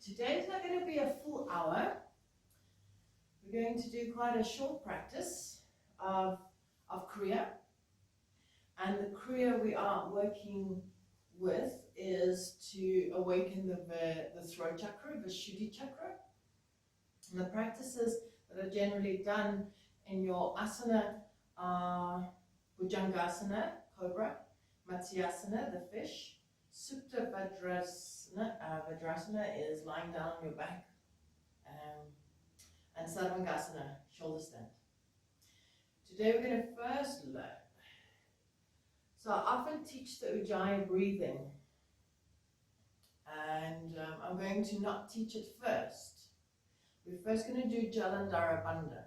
Today's not going to be a full hour. We're going to do quite a short practice of kriya. And the kriya we are working with is to awaken the throat chakra, the Shuddhi chakra. And the practices that are generally done in your asana are Bhujangasana, cobra, Matsyasana, the fish, Supta Vajrasana is lying down on your back, and Sarvangasana, shoulder stand. Today we're going to first learn. So I often teach the Ujjayi breathing, and I'm going to not teach it first. We're first going to do Jalandhara bandha.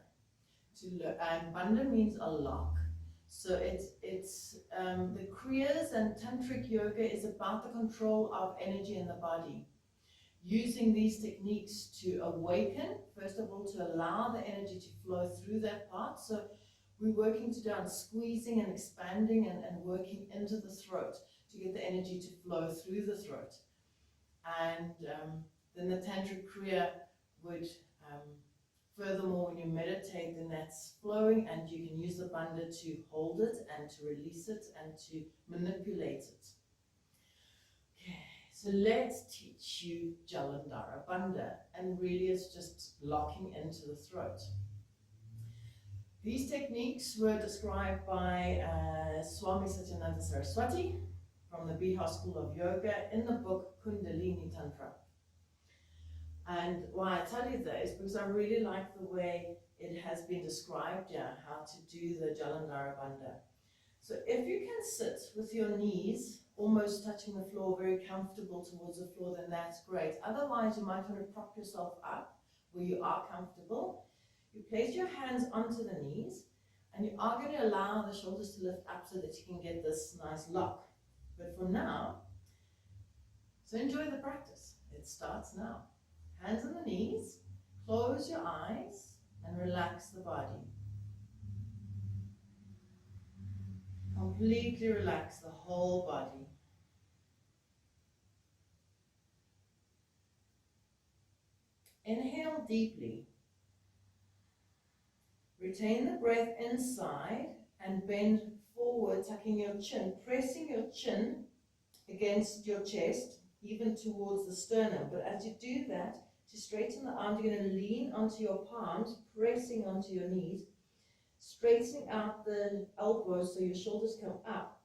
And bandha means a lock. So it's the kriyas and tantric yoga is about the control of energy in the body. Using these techniques to awaken, first of all, to allow the energy to flow through that part. So we're working today on squeezing and expanding and working into the throat to get the energy to flow through the throat. And then the tantric kriya would, furthermore, when you meditate, then that's flowing and you can use the bandha to hold it and to release it and to manipulate it. Okay, so let's teach you Jalandhara bandha, and really it's just locking into the throat. These techniques were described by Swami Satyananda Saraswati from the Bihar School of Yoga in the book Kundalini Tantra. And why I tell you that is because I really like the way it has been described here, how to do the Jalandhara bandha. So if you can sit with your knees almost touching the floor, very comfortable towards the floor, then that's great. Otherwise, you might want to prop yourself up where you are comfortable. You place your hands onto the knees, and you are going to allow the shoulders to lift up so that you can get this nice lock. But for now, so enjoy the practice. It starts now. Hands on the knees, close your eyes and relax the body. Completely relax the whole body. Inhale deeply. Retain the breath inside and bend forward, tucking your chin, pressing your chin against your chest, even towards the sternum. But as you do that, to straighten the arms, you're going to lean onto your palms, pressing onto your knees, straightening out the elbows so your shoulders come up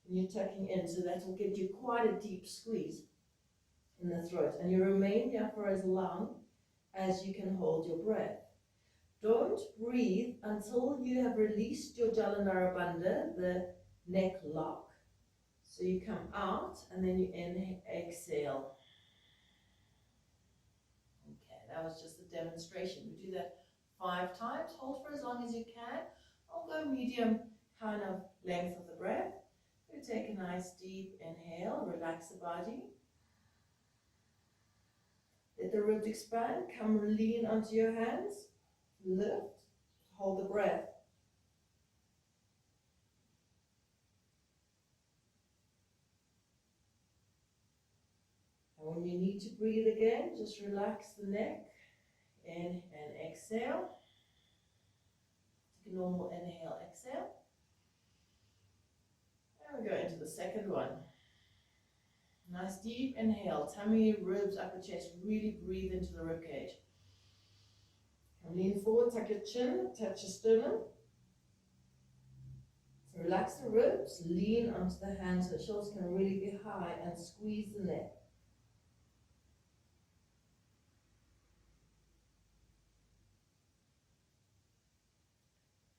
and you're tucking in. So that will give you quite a deep squeeze in the throat. And you remain here for as long as you can hold your breath. Don't breathe until you have released your Jalandhara bandha, the neck lock. So you come out and then you inhale, exhale. Okay, that was just a demonstration. We do that 5 times. Hold for as long as you can. I'll go medium kind of length of the breath. You take a nice deep inhale, relax the body. Let the ribs expand. Come lean onto your hands. Lift. Hold the breath. When you need to breathe again, just relax the neck. In and exhale. Take a normal inhale, exhale. And we go into the second one. Nice deep inhale. Tummy, ribs, upper chest. Really breathe into the rib cage. And lean forward, tuck your chin, touch your sternum. So relax the ribs, lean onto the hands so the shoulders can really be high and squeeze the neck.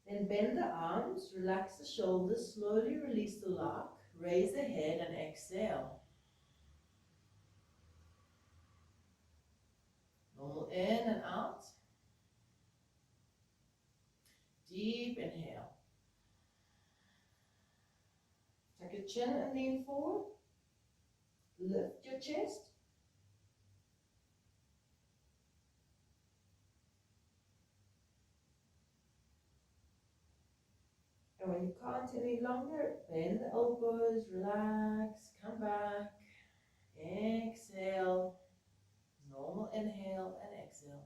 Then bend the arms, relax the shoulders, slowly release the lock, raise the head and exhale. Normal in and out. Deep inhale. Tuck your chin and lean forward. Lift your chest. And when you can't any longer, bend the elbows, relax, come back, exhale. Normal inhale and exhale.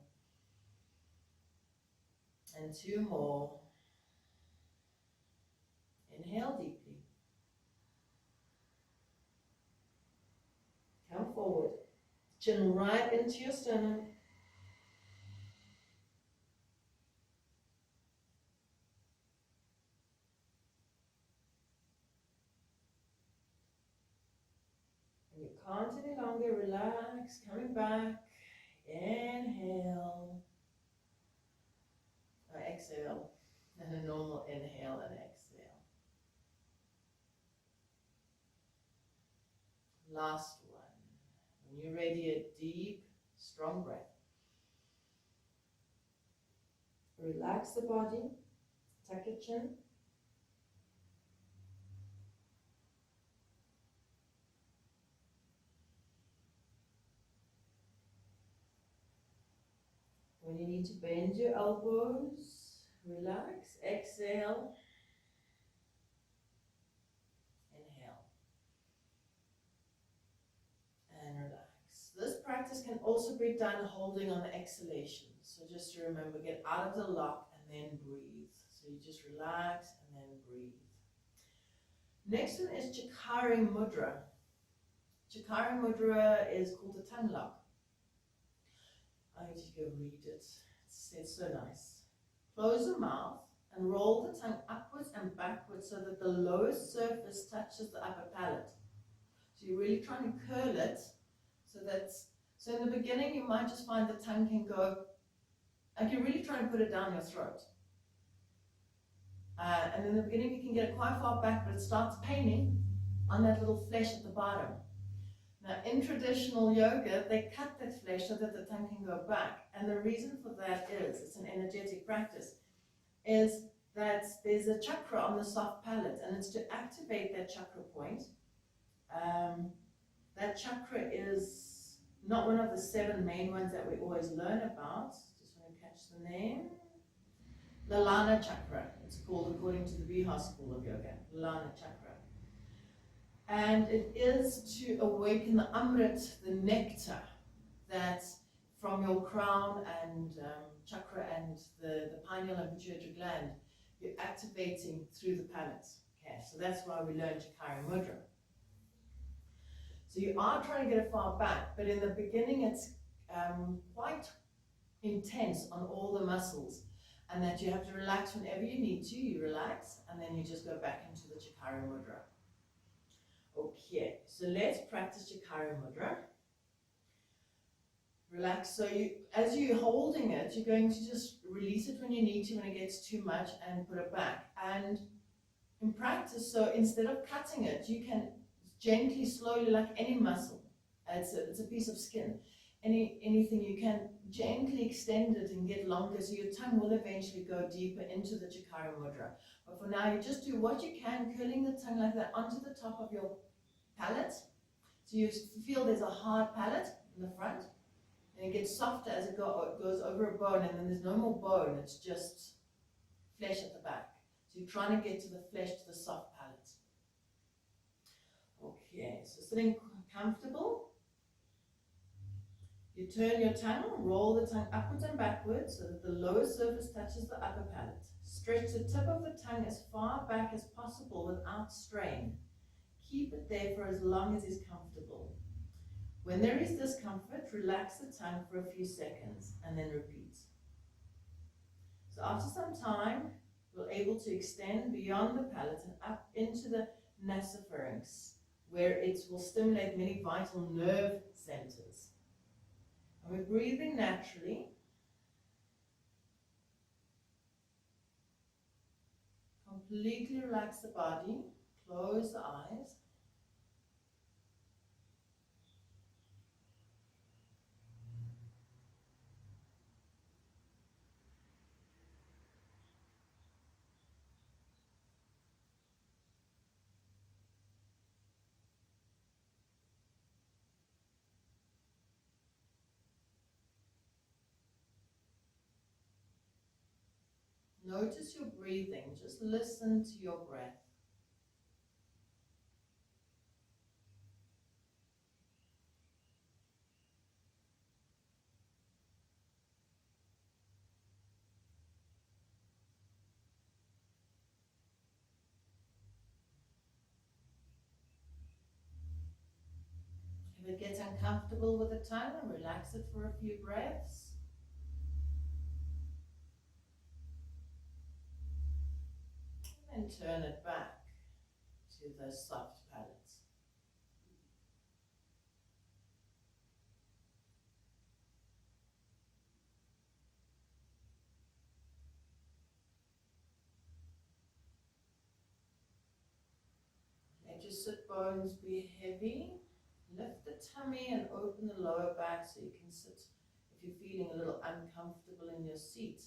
And 2 more. Inhale deeply. Come forward. Chin right into your sternum. And you can't any longer, relax, coming back. Inhale. Exhale. And a normal inhale and exhale. Last one. When you're ready, a deep, strong breath. Relax the body. Tuck your chin. When you need to bend your elbows, relax. Exhale. Inhale. And relax. This practice can also be done holding on the exhalation. So just to remember, get out of the lock and then breathe. So you just relax and then breathe. Next one is Kechari mudra. Kechari mudra is called the tongue lock. I need to go read it. It's so nice. Close the mouth and roll the tongue upwards and backwards so that the lowest surface touches the upper palate. So you're really trying to curl it so in the beginning you might just find the tongue can go, like you're really trying to put it down your throat. And in the beginning you can get it quite far back, but it starts paining on that little flesh at the bottom. Now, in traditional yoga, they cut that flesh so that the tongue can go back. And the reason for that is, it's an energetic practice, is that there's a chakra on the soft palate, and it's to activate that chakra point. That chakra is not one of the 7 main ones that we always learn about. Just want to catch the name. Lalana chakra, it's called according to the Bihar school of yoga, Lalana chakra. And it is to awaken the amrit, the nectar, that's from your crown and chakra and the pineal and pituitary gland. You're activating through the palate. Okay, so that's why we learn Kechari mudra. So you are trying to get it far back, but in the beginning it's quite intense on all the muscles, and that you have to relax whenever you need to. You relax, and then you just go back into the Kechari mudra. Okay, so let's practice Kechari mudra. Relax. So as you're holding it, you're going to just release it when you need to, when it gets too much, and put it back. And in practice, so instead of cutting it, you can gently, slowly, like any muscle. It's a piece of skin. Anything, you can gently extend it and get longer, so your tongue will eventually go deeper into the Kechari mudra. But for now, you just do what you can, curling the tongue like that onto the top of your palate. So you feel there's a hard palate in the front, and it gets softer as it goes over a bone, and then there's no more bone, it's just flesh at the back. So you're trying to get to the flesh, to the soft palate. Okay, so sitting comfortable. You turn your tongue, roll the tongue upwards and backwards so that the lower surface touches the upper palate. Stretch the tip of the tongue as far back as possible without strain. Keep it there for as long as is comfortable. When there is discomfort, relax the tongue for a few seconds and then repeat. So after some time, you're able to extend beyond the palate and up into the nasopharynx, where it will stimulate many vital nerve centers. And we're breathing naturally. Completely relax the body, close the eyes. Notice your breathing, just listen to your breath. and comfortable with the tongue, and relax it for a few breaths. And then turn it back to the soft palate. Let your sit bones be heavy. Lift the tummy and open the lower back so you can sit if you're feeling a little uncomfortable in your seat.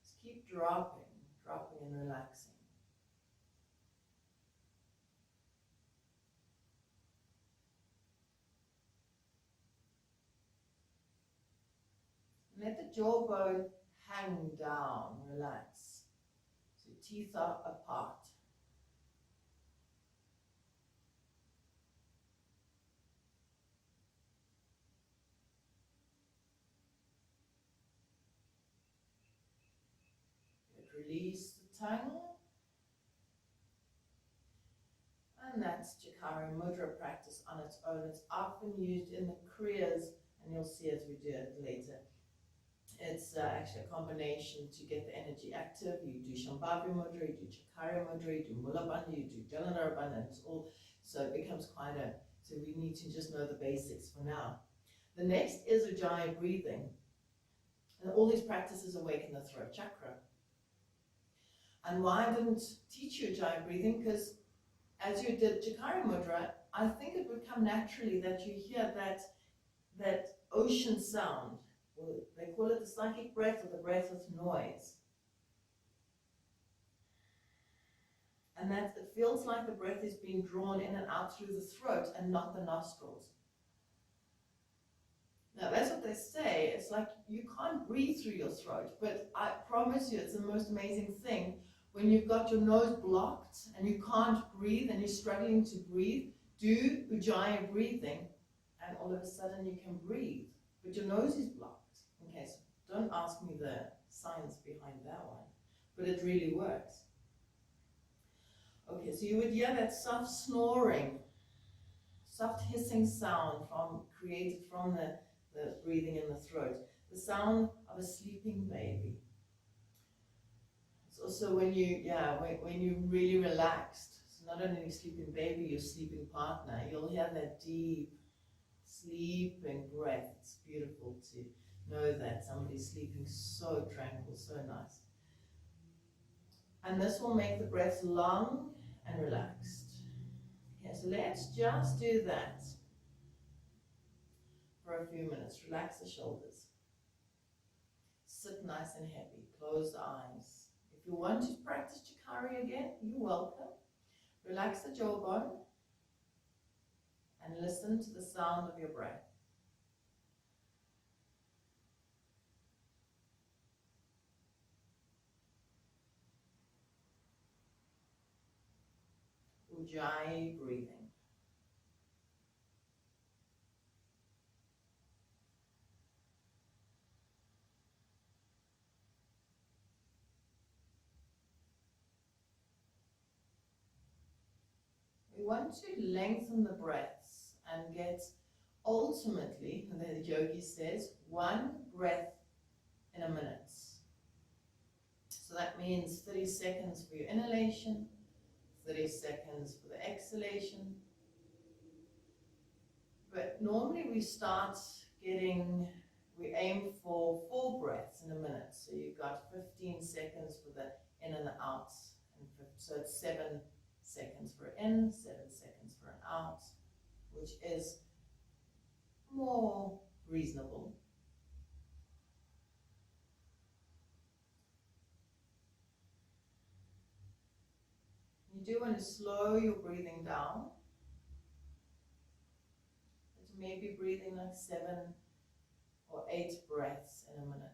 Just keep dropping and relaxing. Let the jawbone hang down, relax. So teeth are apart. Release the tongue. And that's Chakra mudra practice on its own. It's often used in the kriyas, and you'll see as we do it later. It's actually a combination to get the energy active. You do Shambhavi mudra, you do Chakra mudra, you do Mula bandha, you do Jalandhara bandha, and it's all, so it becomes quite a, so we need to just know the basics for now. The next is Ujjayi breathing. And all these practices awaken the throat chakra. And why I didn't teach you Ujjayi breathing, because as you did Chakra mudra, I think it would come naturally that you hear that ocean sound. They call it the psychic breath or the breath with noise. And that it feels like the breath is being drawn in and out through the throat and not the nostrils. Now that's what they say. It's like you can't breathe through your throat, but I promise you it's the most amazing thing. When you've got your nose blocked and you can't breathe and you're struggling to breathe, do Ujjayi breathing and all of a sudden you can breathe, but your nose is blocked. Okay, so don't ask me the science behind that one, but it really works. Okay, so you would hear that soft snoring, soft hissing sound created from the breathing in the throat, the sound of a sleeping baby. It's also when you're really relaxed, it's not only a sleeping baby, your sleeping partner, you'll hear that deep sleeping breath. It's beautiful to know that somebody's sleeping so tranquil, so nice. And this will make the breath long and relaxed. Okay, so let's just do that for a few minutes. Relax the shoulders. Sit nice and heavy. Close the eyes. If you want to practice Chakra again, you're welcome. Relax the jawbone and listen to the sound of your breath. Ujjayi breathing. We want to lengthen the breaths and get ultimately, and the yogi says, 1 breath in a minute. So that means 30 seconds for your inhalation, 30 seconds for the exhalation. But normally we aim for 4 breaths in a minute. So you've got 15 seconds for the in and the out. So it's 7 seconds for in, 7 seconds for an out, which is more reasonable. You do want to slow your breathing down. But maybe breathing like 7 or 8 breaths in a minute.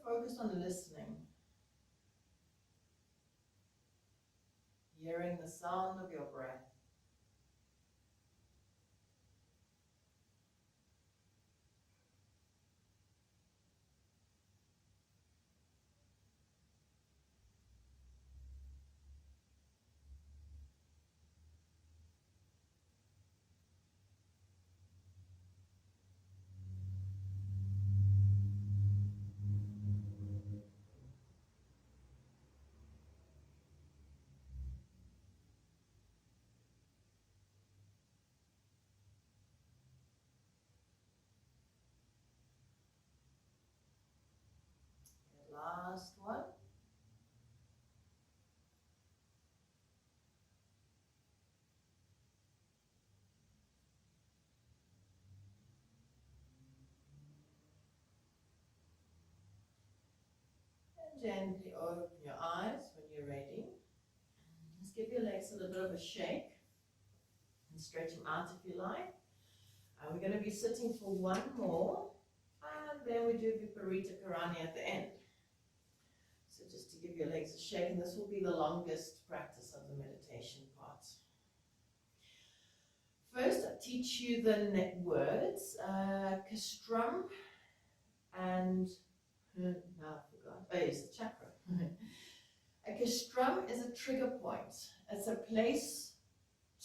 focus on listening, hearing the sound of your breath. Last one. And gently open your eyes when you're ready. Just give your legs a little bit of a shake and stretch them out if you like. And we're going to be sitting for one more, and then we do Vipareeta Karani at the end. So just to give your legs a shake, and this will be the longest practice of the meditation part. First, I teach you the words, kastram and, now I forgot, oh yes, the chakra. A kastram is a trigger point. It's a place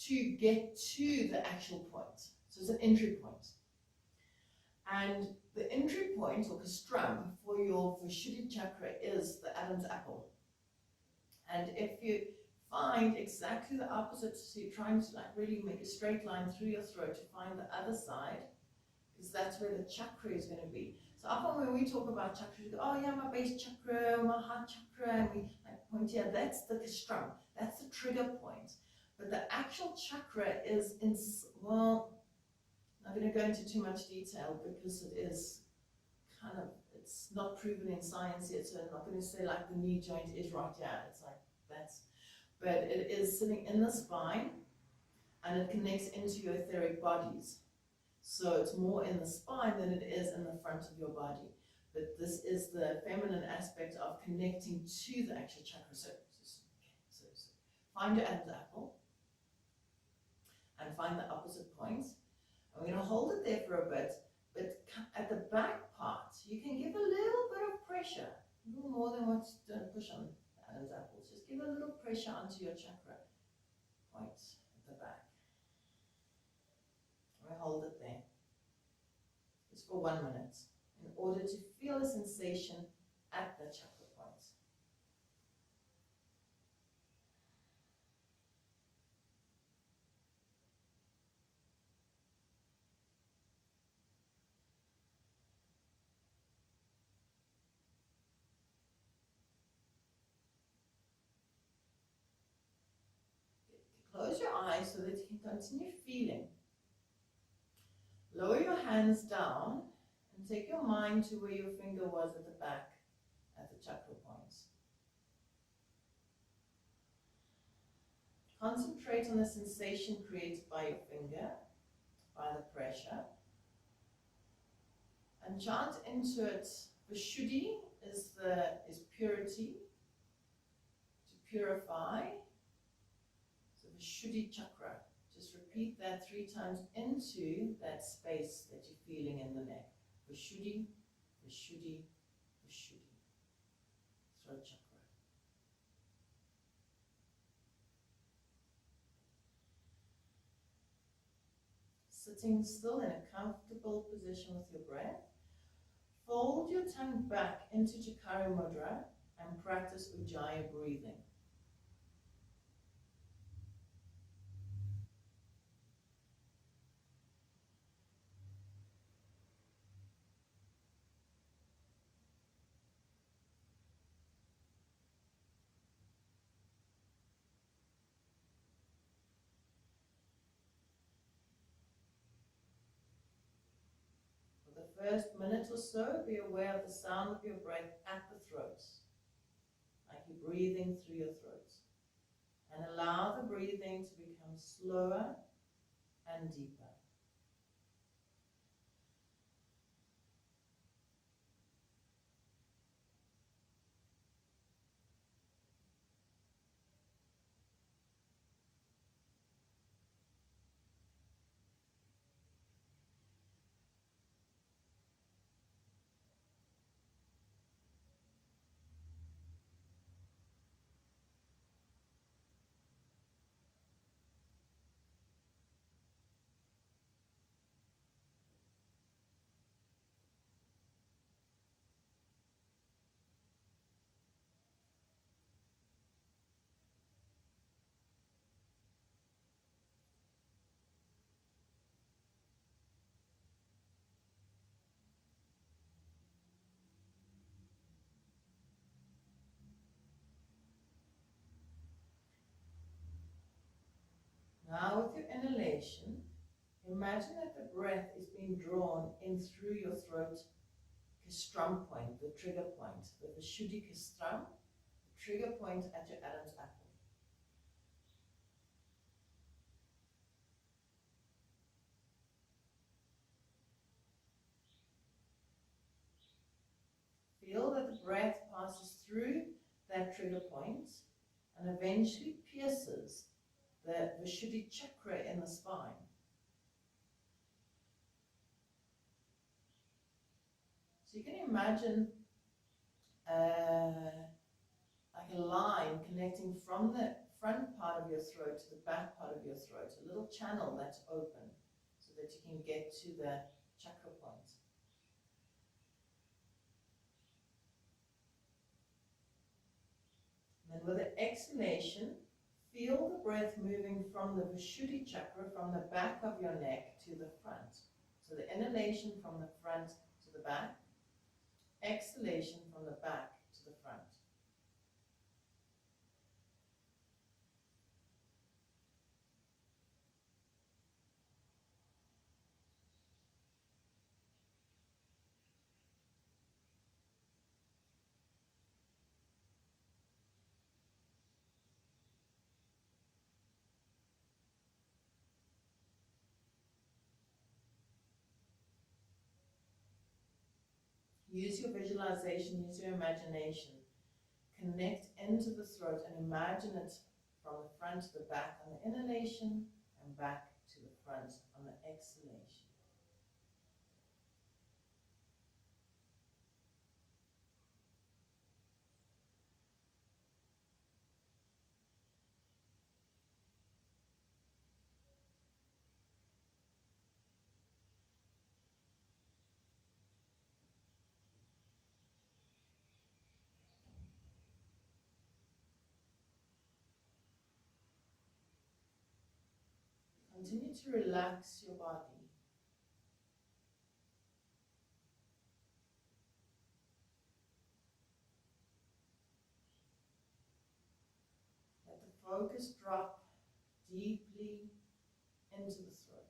to get to the actual point. So it's an entry point. And the entry point, or kastram, for your Vishuddhi chakra is the Adam's apple. And if you find exactly the opposite, so you're trying to like really make a straight line through your throat to find the other side, because that's where the chakra is going to be. So often when we talk about chakras, we go, oh yeah, my base chakra, my heart chakra, and we like point here, that's the kastram, that's the trigger point. But the actual chakra is in, well, I'm going to go into too much detail because it is kind of, it's not proven in science yet, so I'm not going to say like the knee joint is right here, it's like that's, but it is sitting in the spine and it connects into your etheric bodies. So it's more in the spine than it is in the front of your body. But this is the feminine aspect of connecting to the actual chakra. So find your Adam's apple and find the opposite points. And we're going to hold it there for a bit, but at the back part, you can give a little bit of pressure, a little more than what, don't push on the Adam's apples, just give a little pressure onto your chakra points at the back. We hold it there, just for 1 minute, in order to feel a sensation at the chakra points. Close your eyes so that you can continue feeling. Lower your hands down and take your mind to where your finger was at the back, at the chakra points. Concentrate on the sensation created by your finger, by the pressure, and chant into it. Vishuddhi is purity, to purify. So Vishuddhi chakra. Just repeat that 3 times into that space that you're feeling in the neck. Vishuddhi, Vishuddhi, Vishuddhi. Throat chakra. Sitting still in a comfortable position with your breath. Fold your tongue back into Kechari mudra and practice Ujjayi breathing. First minute or so, be aware of the sound of your breath at the throat, like you're breathing through your throat. And allow the breathing to become slower and deeper. Now with your inhalation, imagine that the breath is being drawn in through your throat, strum point, the trigger point, the Vishuddhi strum, the trigger point at your Adam's apple. Feel that the breath passes through that trigger point and eventually pierces the Vishuddhi chakra in the spine. So you can imagine like a line connecting from the front part of your throat to the back part of your throat, a little channel that's open so that you can get to the chakra point. And then with the exhalation, feel the breath moving from the Vishuddhi chakra, from the back of your neck to the front. So the inhalation from the front to the back, exhalation from the back to the front. Use your visualization, use your imagination. Connect into the throat and imagine it from the front to the back on the inhalation and back to the front on the exhalation. Continue to relax your body. Let the focus drop deeply into the throat.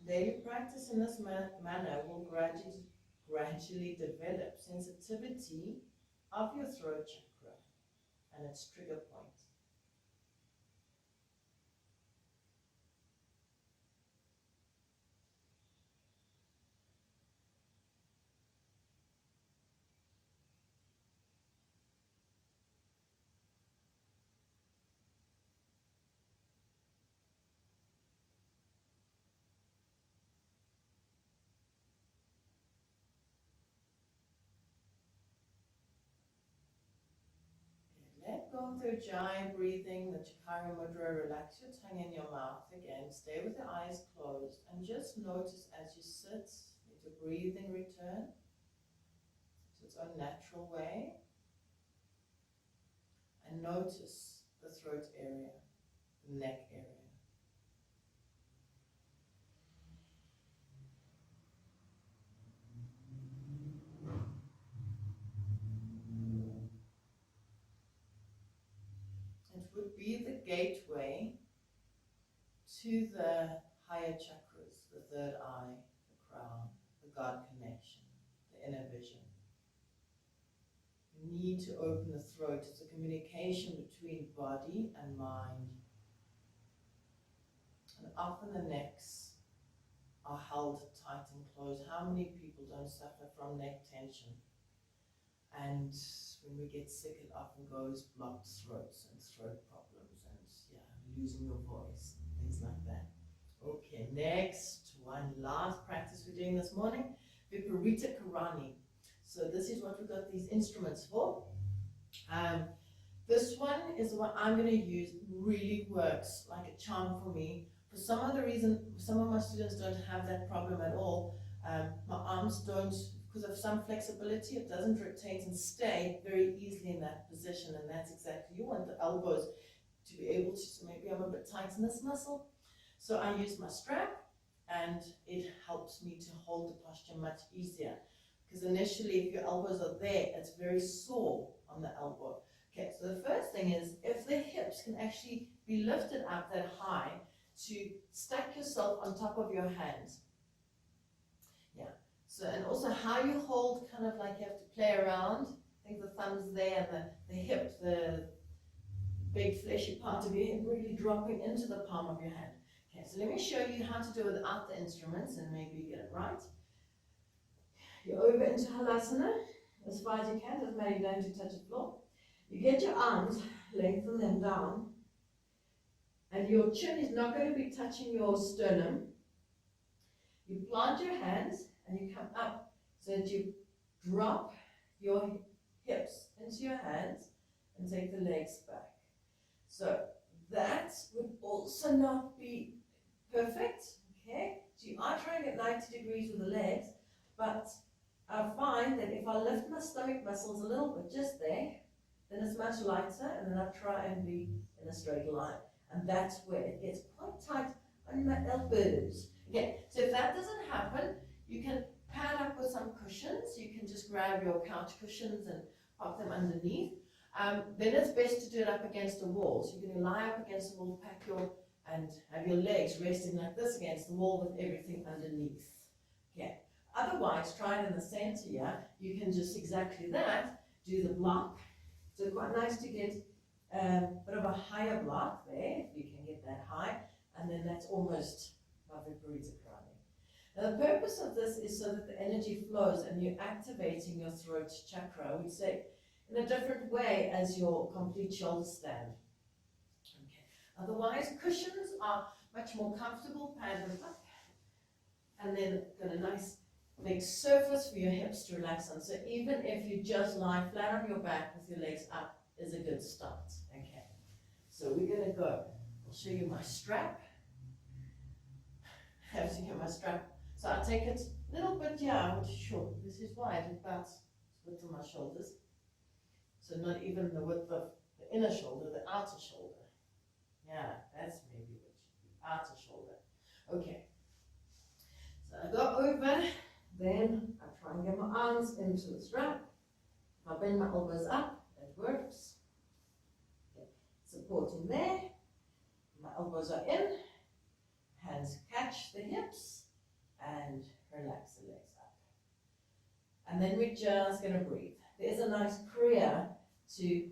Daily practice in this manner will gradually develop sensitivity of your throat chakra and its trigger point. Let go of the Ujjayi breathing, the Kechari mudra. Relax your tongue in your mouth again. Stay with your eyes closed and just notice as you sit, let your breathing return to its own natural way. And notice the throat area, the neck area. It would be the gateway to the higher chakras, the third eye, the crown, the God connection, the inner vision. You need to open the throat. It's a communication between body and mind. And often the necks are held tight and closed. How many people don't suffer from neck tension? And when we get sick, it often goes blocked throats and throat problems and losing your voice, things like that. Okay, next one, last practice we're doing this morning, Vipareeta Karani. So this is what we've got these instruments for. This one is the one I'm going to use. It really works like a charm for me. For some other reason, some of my students don't have that problem at all. My arms don't, because of some flexibility, it doesn't rotate and stay very easily in that position, and that's exactly, you want the elbows to be able to, so maybe I'm a bit tight in this muscle. So I use my strap, and it helps me to hold the posture much easier. Because initially, if your elbows are there, it's very sore on the elbow. Okay, so the first thing is, if the hips can actually be lifted up that high, to stack yourself on top of your hands. Yeah, so, and also how you hold, kind of like you have to play around. I think the thumb's there, and the hip, the big fleshy part of your hip really dropping into the palm of your hand. Okay, so let me show you how to do it without the instruments, and maybe you get it right. You're over into Halasana, as far as you can, doesn't matter, you don't have to touch the floor. You get your arms, lengthen them down, and your chin is not going to be touching your sternum. You plant your hands, and you come up, so that you drop your hips into your hands, and take the legs back. So that would also not be perfect, okay? So you are trying at 90 degrees with the legs, but I find that if I lift my stomach muscles a little bit just there, then it's much lighter, and then I try and be in a straight line. And that's where it gets quite tight on my elbows. Okay, so if that doesn't happen, you can pad up with some cushions. You can just grab your couch cushions and pop them underneath. Then it's best to do it up against a wall. So you're going to lie up against the wall, and have your legs resting like this against the wall with everything underneath. Okay. Otherwise, try it in the center here. You can just exactly that, do the block. So it's quite nice to get a bit of a higher block there, if you can get that high, and then that's almost my Vipareeta Karani. Now the purpose of this is so that the energy flows and you're activating your throat chakra, we say, in a different way as your complete shoulder stand. Okay. Otherwise, cushions are much more comfortable, pad them up, and then got a nice big surface for your hips to relax on. So even if you just lie flat on your back with your legs up, is a good start. Okay, so we're going to go. I'll show you my strap. I have to get my strap. So I take it a little bit, yeah, I'm short. This is wide, about width of my shoulders. So not even the width of the inner shoulder, the outer shoulder. Yeah, that's maybe what should be outer shoulder. Okay. So I go over, then I try and get my arms into the strap. If I bend my elbows up, it works. Okay. Supporting there. My elbows are in. Hands catch the hips and relax the legs up. And then we're just going to breathe. There's a nice kriya to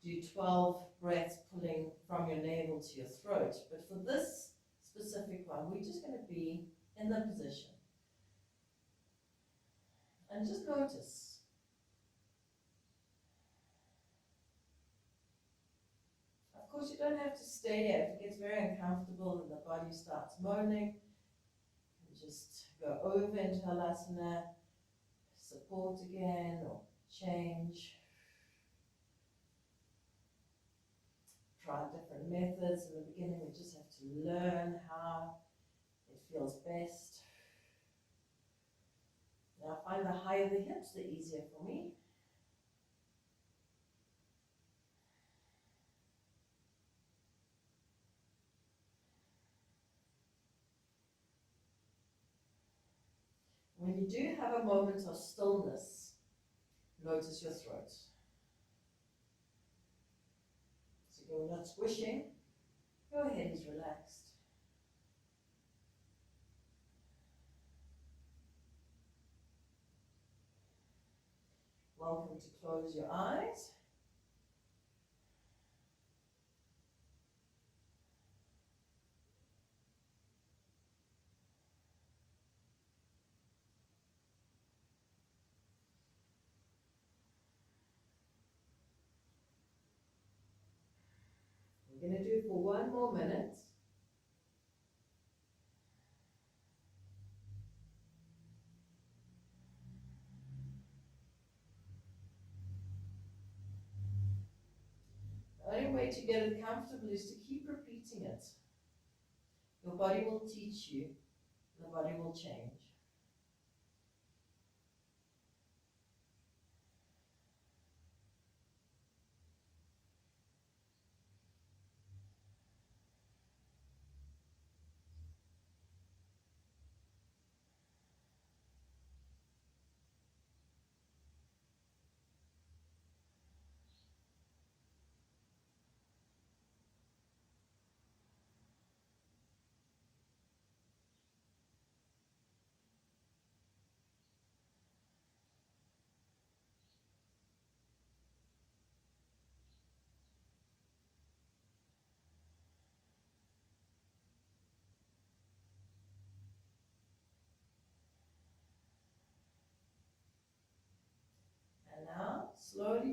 do 12 breaths pulling from your navel to your throat. But for this specific one, we're just going to be in the position. And just notice. Of course, you don't have to stay here. If it gets very uncomfortable and the body starts moaning, you just go over into Halasana, support again, or change. Try different methods. In the beginning, we just have to learn how it feels best. Now, I find the higher the hips, the easier for me. When you do have a moment of stillness, notice your throat. So you're not squishing, your head is relaxed. Welcome to close your eyes. We're going to do it for 1 more minute. The only way to get it comfortable is to keep repeating it. Your body will teach you, the body will change.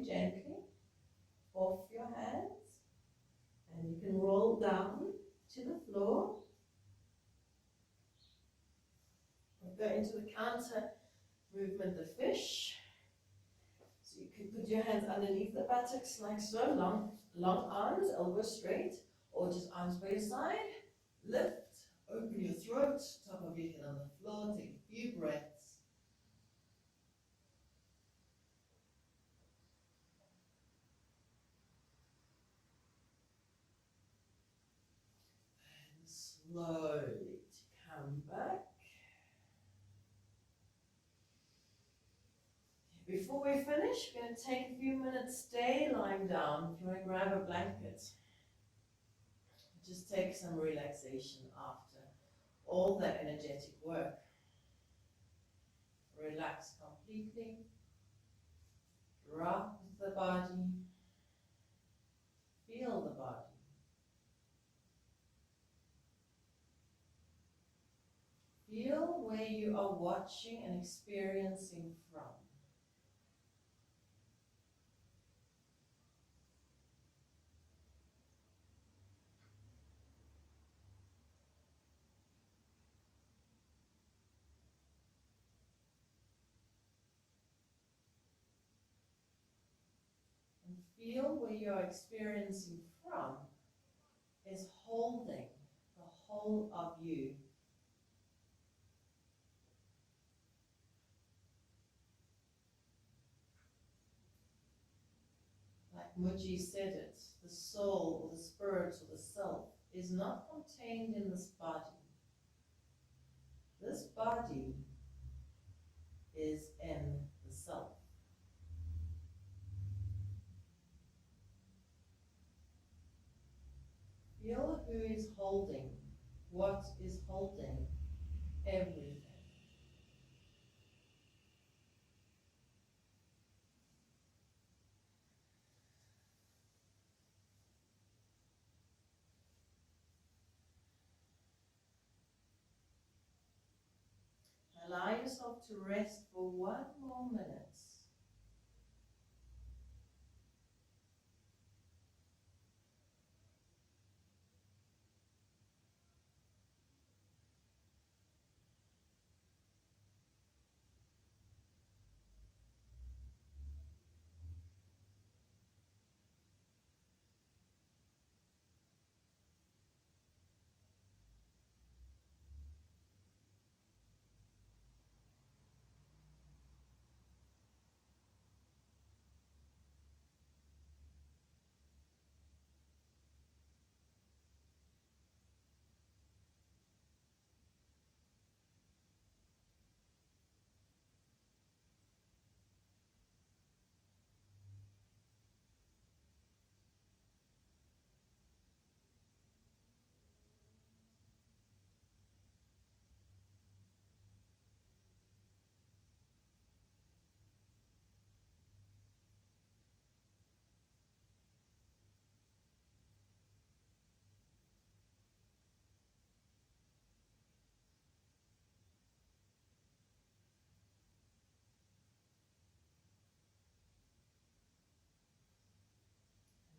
gently off your hands, and you can roll down to the floor. We'll go into the counter movement, the fish. So you can put your hands underneath the buttocks like so, long arms, elbows straight, or just arms by your side. Lift, open your throat, top of your head on the floor, take a few breaths. And slowly come back. Before we finish, we're going to take a few minutes, stay lying down. If you want to grab a blanket, just take some relaxation after all that energetic work. Relax completely, drop the body, feel the body. Feel where you are watching and experiencing from. And feel where you are experiencing from is holding the whole of you. Like Ujjayi said it, the soul or the spirit or the self is not contained in this body. This body is in the self. Feel who is holding, what is holding everything. Allow yourself to rest for 1 more minute.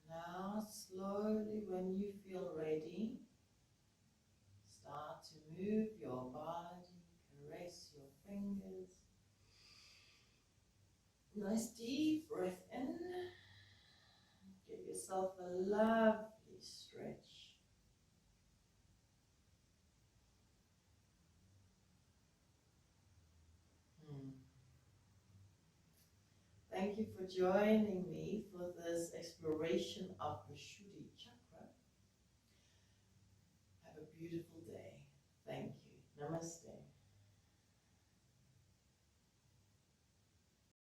Now, slowly, when you feel ready, start to move your body, caress your fingers. Nice deep breath in. Give yourself a lovely stretch. Thank you for joining me for this exploration of the Shuddhi chakra. Have a beautiful day. Thank you. Namaste.